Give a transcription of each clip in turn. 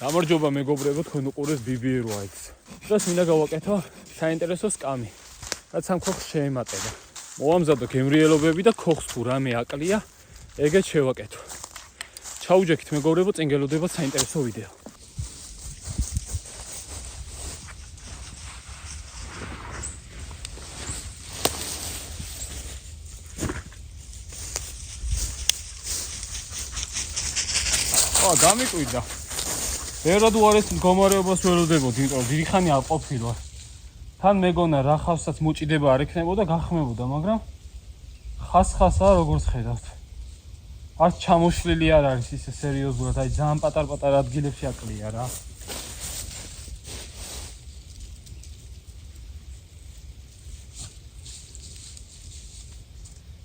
გამარჯობა მეგობრებო, თქვენ უყურებთ BBA Rides. Დღეს მინდა გავაკეთო საინტერესო სკამი, რაც ამ ქოხს შეემატება. მოვამზადო გემრიელობები და ქოხს თუ რამე აკლია, ეგეც შევაკეთო. ჩაუჯექით მეგობრებო, წინ გელოდებათ საინტერესო ვიდეო. გამიკვირდა. ვერად უარეს მდგომარეობას ვერ ვდებოდი, იმიტომ რომ დიდი ხანი არ ყოფილვარ. თან მეგონა რა ხავსაც მოჭიდება არ ექნებოდა, გახმებოდა, მაგრამ ხას-ხასაა როგორც ხედავთ. არც ჩამოშლილი არ არის ისე სერიოზულად, აი ძალიან პატარ-პატარ ადგილებში აკლია რა.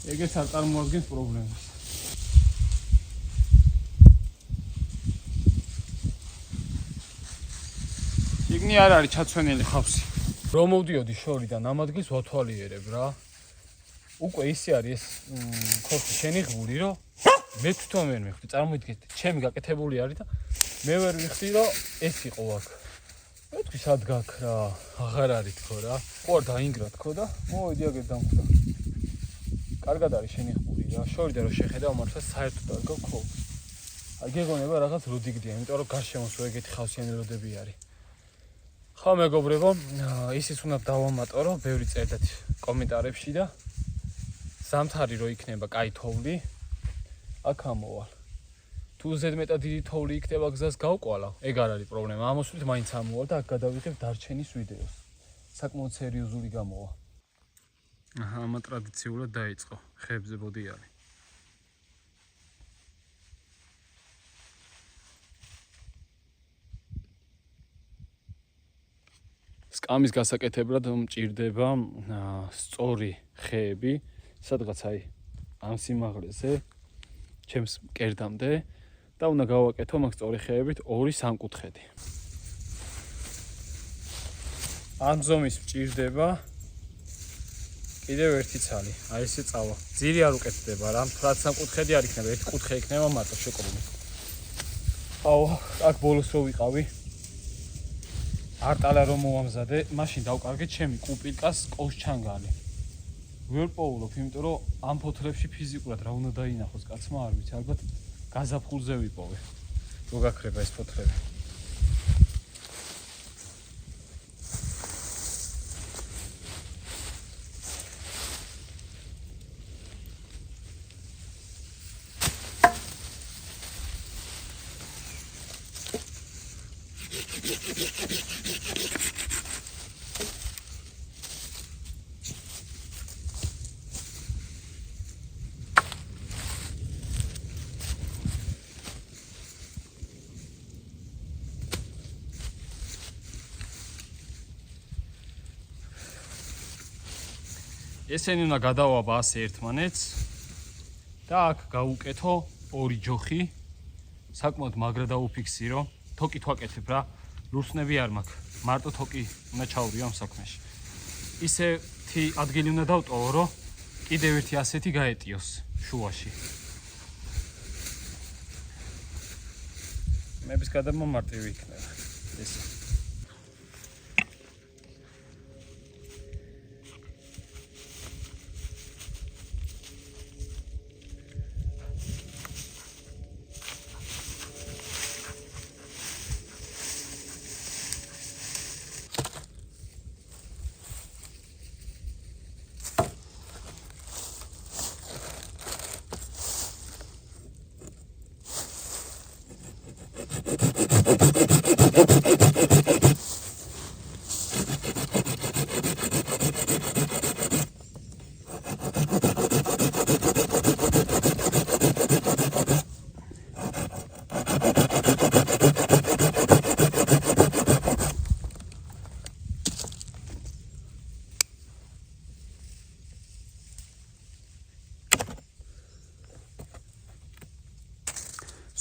ეგეც არ წარმოადგენს პრობლემას. იგნი არ არის ჩაცვენილი ხავსი. რომ მოვდიოდი შორიდან ამ ადგილს ვათვალიერებ რა. უკვე ისე არის ეს ქოხი შენიღბული, რომ მე თვითონ ვერ მივხვდი. წარმოიდგინეთ, ჩემი გაკეთებული არის და მე ვერ ვიხდი, რომ ეს იყო აქ. მეთქი სად გაქ რა, აღარ არის თქო რა. ყوار დაინგრა თქო და მოვიდი აგერ დამხვდა. კარგად არის შენიღბული რა. შორიდან რომ შეხედავ მართლა საერთოდ არ გქო. აი გეგონება რაღაც როდგდია, იმიტომ რომ გარშემოსო ეგეთი ხავსიანელოდები არის. ხო მეგობრებო, ისიც უნდა დავამატო, რომ ბევრი წერდათ კომენტარებში და ზამთარი რო იქნება კაი თოვლი, აქ ამოვალ. თუ ზედმეტად დიდი თოვლი იქნება გზას გავყვალავ, ეგ არ არის პრობლემა. ამოსვლით მაინც ამოვალ და აქ გადავიღებ დარჩენის ვიდეოს. საკმაოდ სერიოზული გამოვა. ამა ტრადიციულად დაიწყო. ხეებზე ბოდიალი. სკამის გასაკეთებლად მჭირდება სწორი ხეები, სადღაც აი ამ სიმაღლეზე, ჩემს კერდამდე და უნდა გავაკეთო მაგ სწორი ხეებით 2 სამკუთხედი. ამ ზომის მჭირდება კიდევ ერთი ცალი, აი ესე წავა. ძირი არ უკეთდება რა, რაც სამკუთხედი არ იქნება, ერთი კუთხე იქნება მარტო შეკრული. აუ, აქ ბოლოს რო ვიყავი. არტალა რომ მოვამზადე, მაშინ დავკარგე ჩემი კუპილკას კოშჩანგალი. ვერ პოულობ, იმიტომ რომ ამ ფოთლებში ფიზიკურად რა უნდა დაინახოს კაცმა, არ ვიცი, ალბათ გაზაფხულზე ვიპოვე. რო გაქრება ეს ფოთლები. ესენი უნდა გადავაბა ასე ერთმანეთს და აქ გავუკეთო 2 ჯოხი, საკმაოდ მაგრა დაუფიქსირო, თოკით ვაკეთებ რა, ლურსნები არ მაქვს, მარტო თოკი უნდა ჩაურიო ამ საქმეში. ისეთი ადგილი უნდა დავტოვო, რომ კიდევ ერთი ასეთი გაეტიოს შუაში. მეების გადამომარტივი იქნება ესე.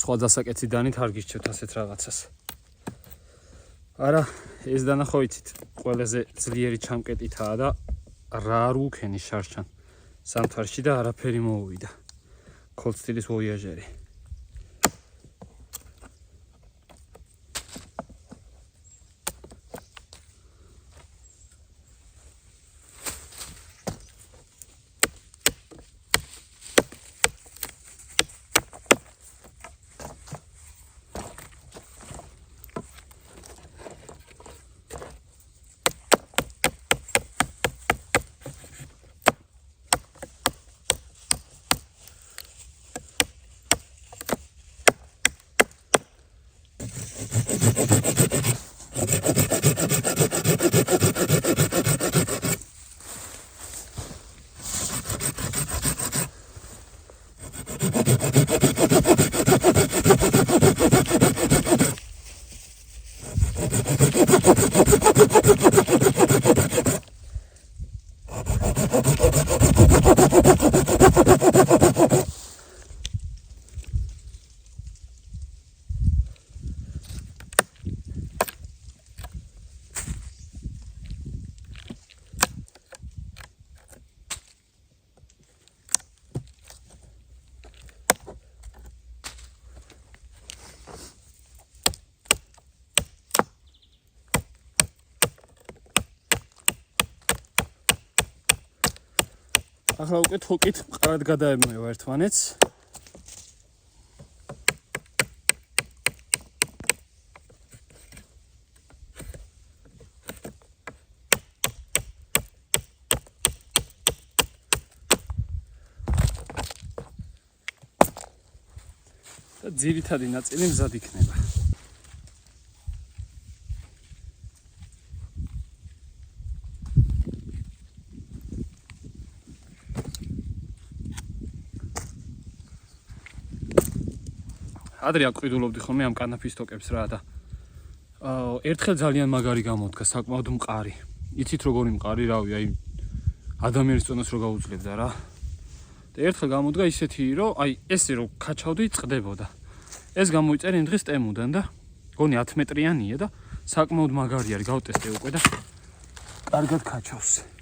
სხვა დასაკეთიდანით არ გიჩვევთ ასეთ რაღაცას. არა, ეს დანახო იცით, ყველაზე ძლიერი ჩამკეტითაა და რა არ უქენი შარშან სამთარში და არაფერი მოუვიდა. ქოლწილის ვოიაჟერი. ახლა უკვე თოკით მყარად გადაებმევა ერთმანეთს. და ძირითადი ნაწილი მზად იქნება. ადრე აკვირდულობდი ხოლმე ამ კანაფის თოკებს რა და ერთხელ ძალიან მაგარი გამოდგა, საკმაოდ მყარი. იცით როგორი მყარი, რავი, აი ადამიანის წონას რო გაუძლებდა რა. და ერთხელ გამოდგა ისეთი, რომ აი ესე რო ქაჩავდი, წყდებოდა. ეს გამოიწერე იმ დღეს ტემუდან და გონი 10 მეტრიანია და საკმაოდ მაგარი არის, გავტესტე უკვე და კარგად ქაჩავს.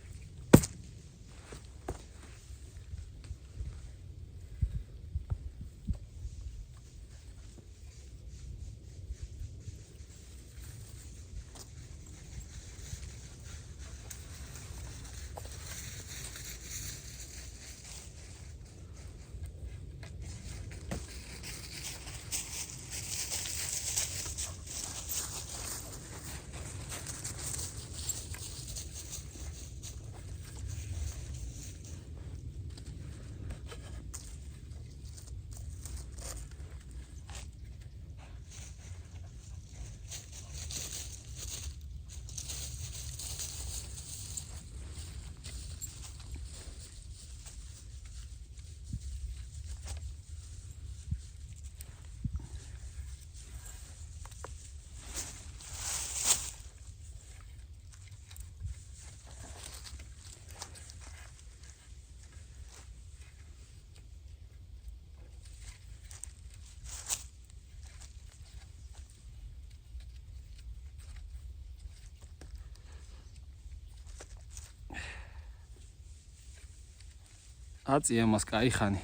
აწია მას კაი ხანი.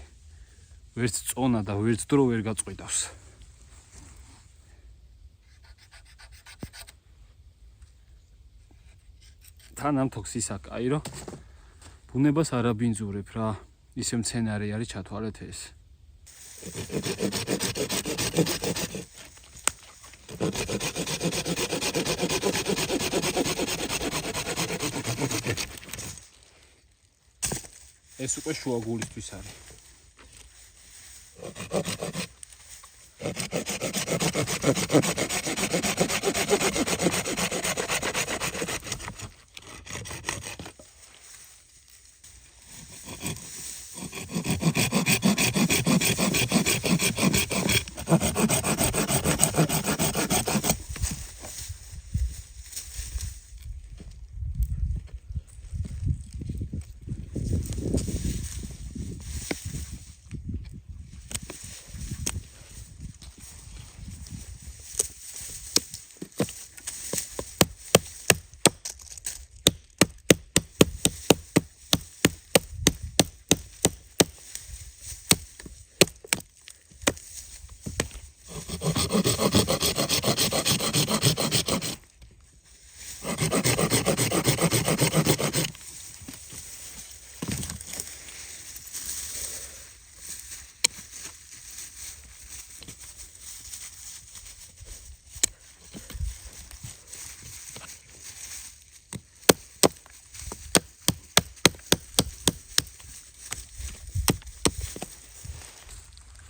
ვერც წონა და ვერც დრო ვერ გაწყვეტავს. თან ამ თოქს ისა კაი რომ ბუნებას არ აბინძურებ რა. ისე მცენარე არის ჩათვალეთ ეს. ეს უკვე შუა გულისთვის არის.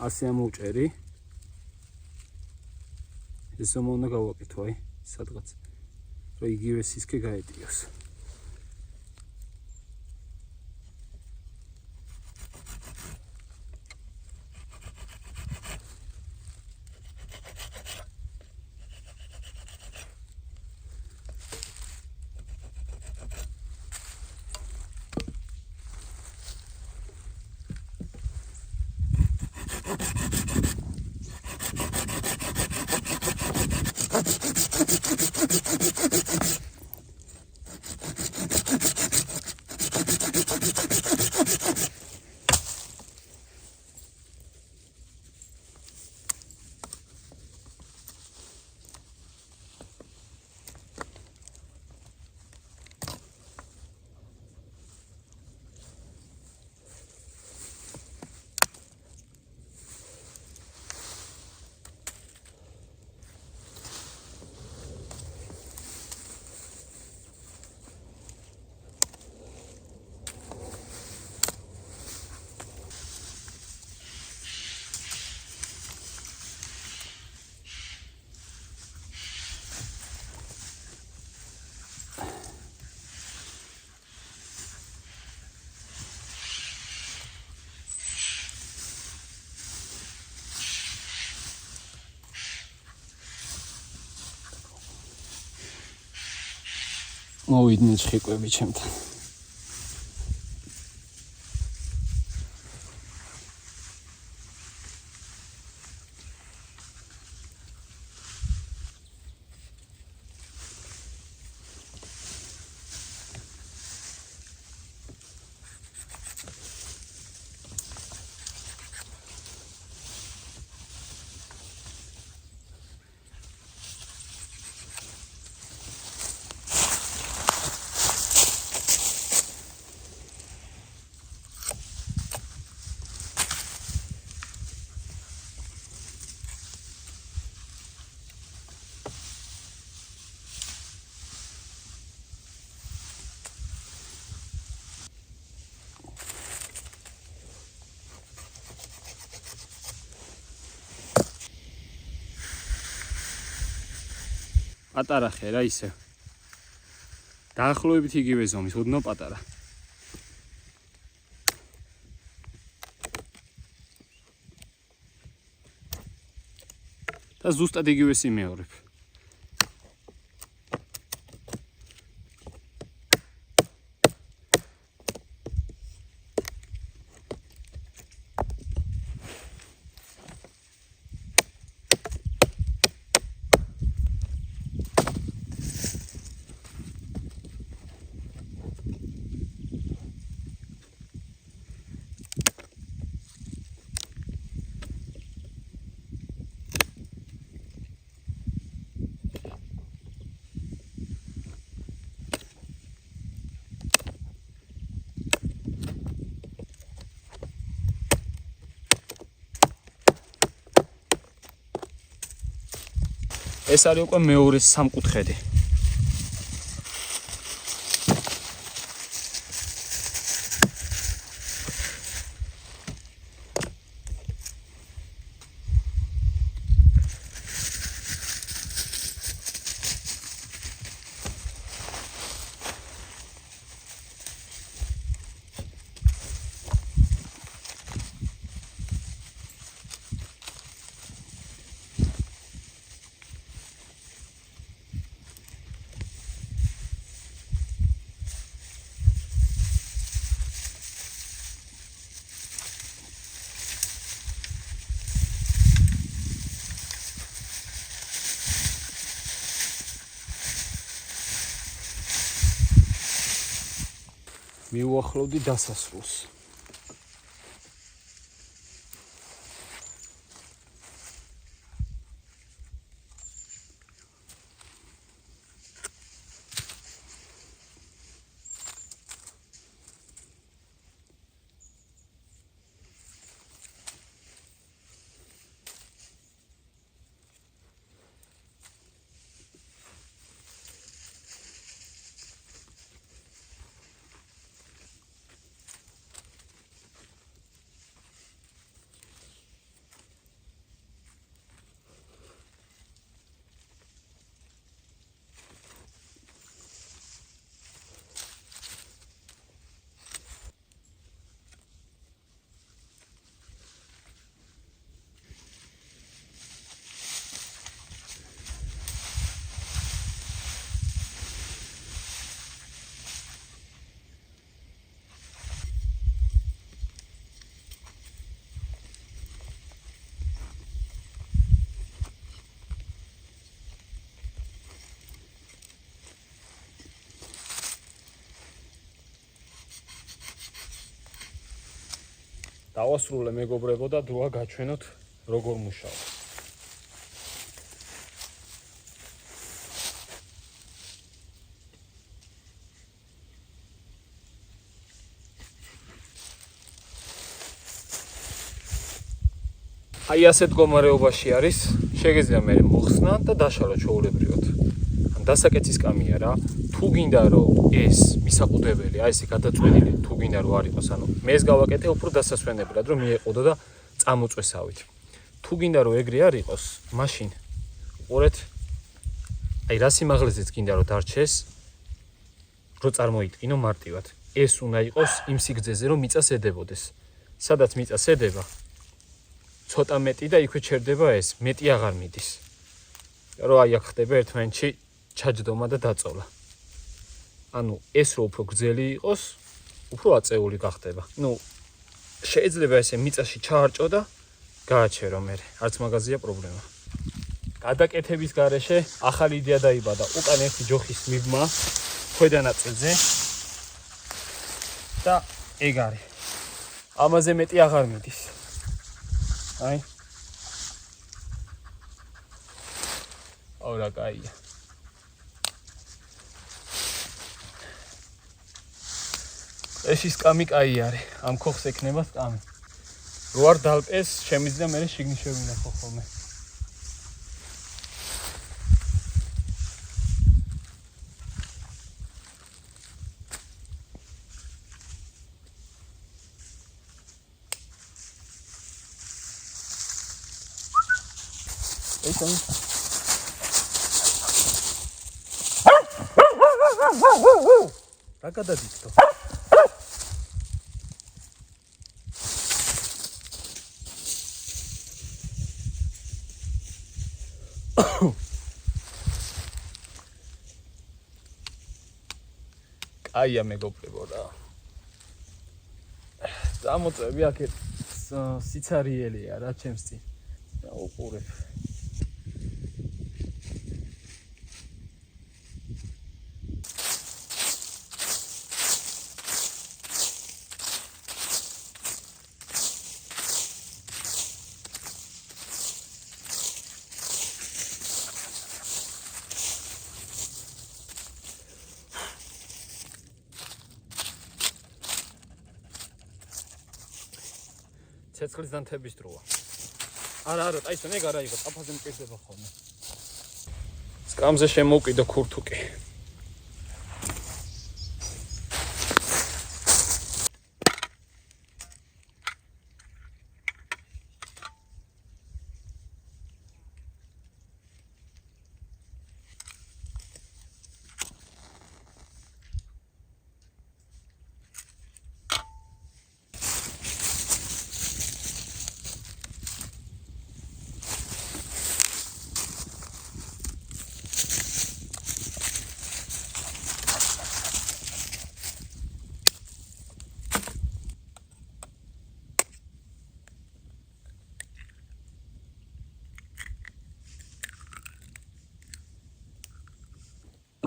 ასე ამოვჭერი. ეს ზომა უნდა გავაკეთო, აი, სადღაც. რომ იგივე სისქე გაეტიოს. მოვიდნენ ჭიკვები ჩემთან. პატარა ხე რა ისე. დაახლოებით იგივე ზომის, ოდნავ პატარა. და ზუსტად იგივეს იმეორებ. ეს არის უკვე მეორე სამკუთხედი. მივუახლოვდი დასასრულს. დავასრულე მეგობრებო და დროა გაჩვენოთ როგორ მუშაობს. აი ასეთ მდგომარეობაში არის, შეგეძლია მე მოხსნა და დაშალო ჩვეულებრივად. ან დასაკეცის კამია რა. თუ გინდა რომ ეს მისაყუდებელი, აი ესე გადაწყვეტილი, თუ გინდა რომ არ იყოს, ანუ მე ეს გავაკეთე უფრო დასასვენებლად, რომ მიეყოდო და წამოწესავით. თუ გინდა რომ ეგრე არ იყოს, მაშინ უყურეთ, აი რა სიმაღლეზეც გინდა რომ დარჩეს, რო წარმოიდგინო მარტივად. ეს უნდა იყოს იმ სიგრძეზე, რომ მიწას ედებოდეს. სადაც მიწას ედება, ცოტა მეტი და იქვე ჩერდება ეს, მეტი აღარ მიდის. რომ აი აქ ხდება ერთმანეთში ჩაჯდომა და დაწოლა. ანუ ეს რო უფრო გრძელი იყოს, უფრო აწეული გახდება. ნუ შეიძლება ესე მიწაში ჩაარჭო და გააჩერო მე. არც მაგაზია პრობლემა. გადაკეთების გარეშე ახალი იდეა დაიბადა. უკან ერთი ჯოხის მიბმა ქვედა ნაწილზე და ეგ არის. ამაზე მეტი აღარ მიდის. აი. ორა კაია. ეშის კამი კაი არის. ამ ხოხს ეკნება კამი. რო არ დალპეს, შემიძლია მე შიგნით შევინახო ხოლმე. რა გადადიწყო? კაია მეგობრებო რა. წამოწევი აქეთ სიცარიელია რა ჩემს წინ. და უყურებ. ცეცხლის დანთების დროა. არა, ტაისონ ეგ არა იყო, წაფაზე მკერდება ხოლმე. სკამზე შემოვკიდო ქურთუკი.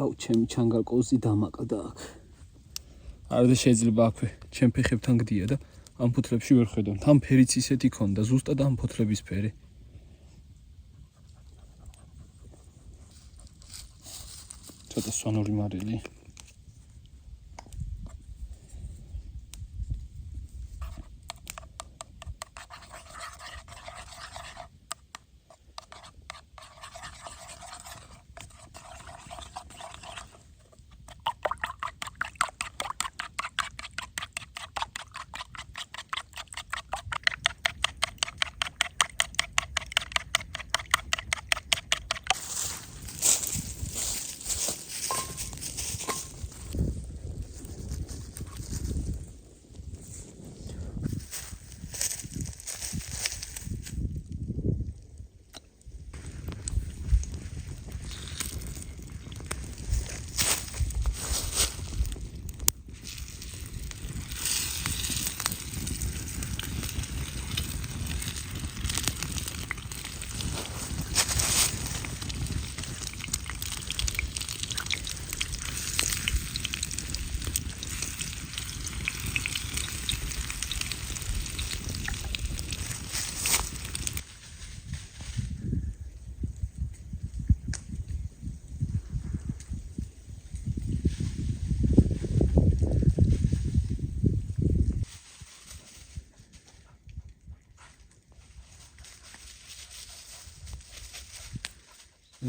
აუ ჩემი ჩანგალკოზი დამაკდა აქ. არდა შეიძლება აქვე ჩემ ფეხებთან გდია და ამ ფოთლებში ვერ ხედავ. თან ფერიც ისეთი ქონდა, ზუსტად ამ ფოთლების ფერი. ცოტა სონური მარილი.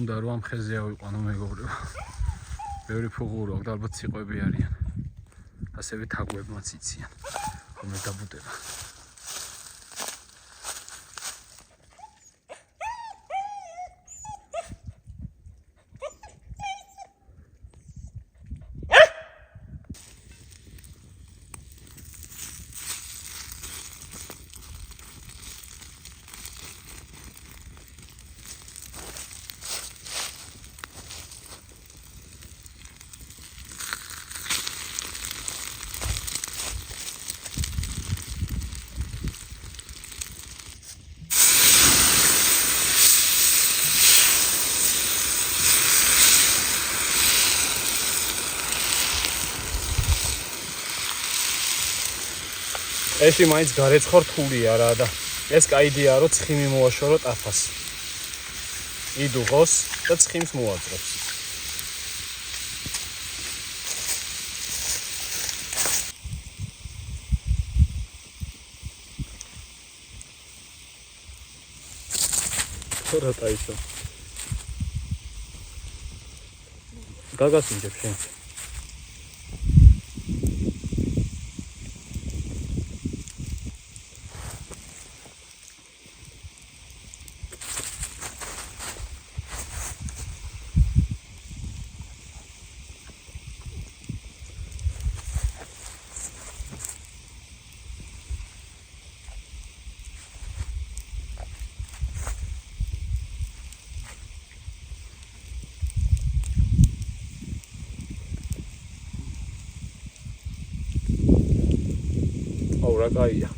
უნდა რომ ამ ხეზე ავიყვანო მეგობრებო. ბევრი ფუღურო აქვს და ალბათ ციყვები არიან. ასევე თაგვებმაც იციან. რომ დაბუდება. Ესი მაინც გარეცხო რთულია რა და ეს კაიდია რომ ცხიმი მოაშორო ტაფას. იდუღოს და ცხიმს მოაძრებს. რა ტაისო. გაგასინჯებ შენ. რა კაია.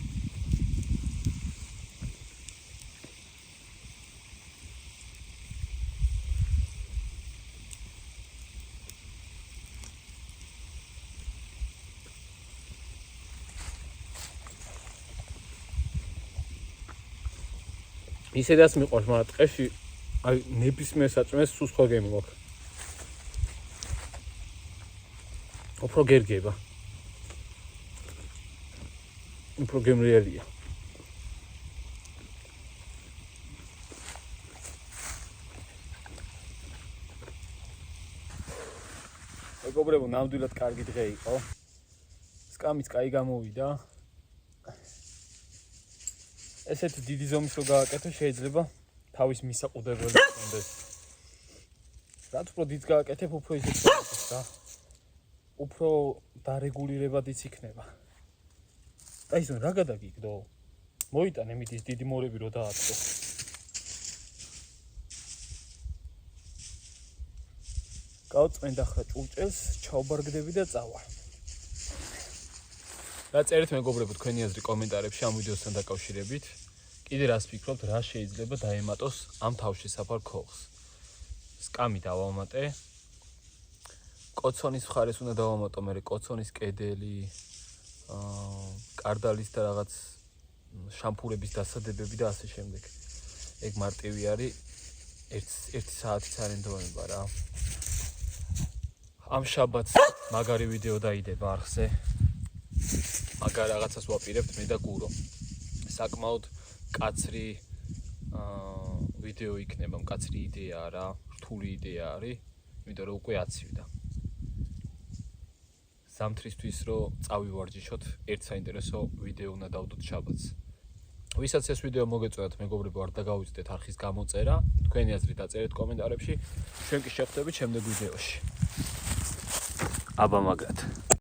ისედაც მიყვარს, მაგრამ ტყეში აი ნებისმიერ საწმეს სულ სხვა გემი მაქვს. უფრო გერგება. უფრო გემრიელია. მეგობრებო, ნამდვილად კარგი დღე იყო. სკამიც კაი გამოვიდა. ესეთი დიდი ზომის რო გააკეთო, შეიძლება თავის მისაყუდებელი კონდეს. რაც უფრო დიდს გააკეთებ, უფრო ისეთ ხდება და უფრო დარეგულირებადიც იქნება. Taison რა გადაგიგდო? მოიტანე მით ის დიდი მორები რო დააწყო. გავწმენდა ახლა ჭურჭელს, ჩავბარგდები და წავა. დაწერეთ მეგობრებო თქვენი აზრი კომენტარებში ამ ვიდეოსთან დაკავშირებით. კიდე რას ფიქრობთ, რა შეიძლება დაემატოს ამ თავშესაფარ ქოხს? სკამი დავამატე. კოცონის მხარეს უნდა დავამატო, მე კოცონის კედელი, კარდალის და რაღაც შამპურების დასადებები და ასე შემდეგ. ეგ მარტივი არის 1 საათის არენდოება რა. ამ შაბათს მაგარი ვიდეო დაიდება არხზე. მაგარ რაღაცას ვაპირებთ მე და გურო. საკმაოდ კაცრი ვიდეო იქნება, მკაცრი იდეაა რა, რთული იდეა არის, იმიტომ რომ უკვე აცივდა. ზამთრისთვის რომ წავივარჯიშოთ, ერთ საინტერესო ვიდეო უნდა დავდოთ შაბათს. ვისაც ეს ვიდეო მოგეწონათ, მეგობრებო, არ დაგავიწყდეთ არხის გამოწერა, თქვენი აზრი დაწერეთ კომენტარებში. ჩვენ კი შევხვდებით შემდეგ ვიდეოში. აბა მაგრად.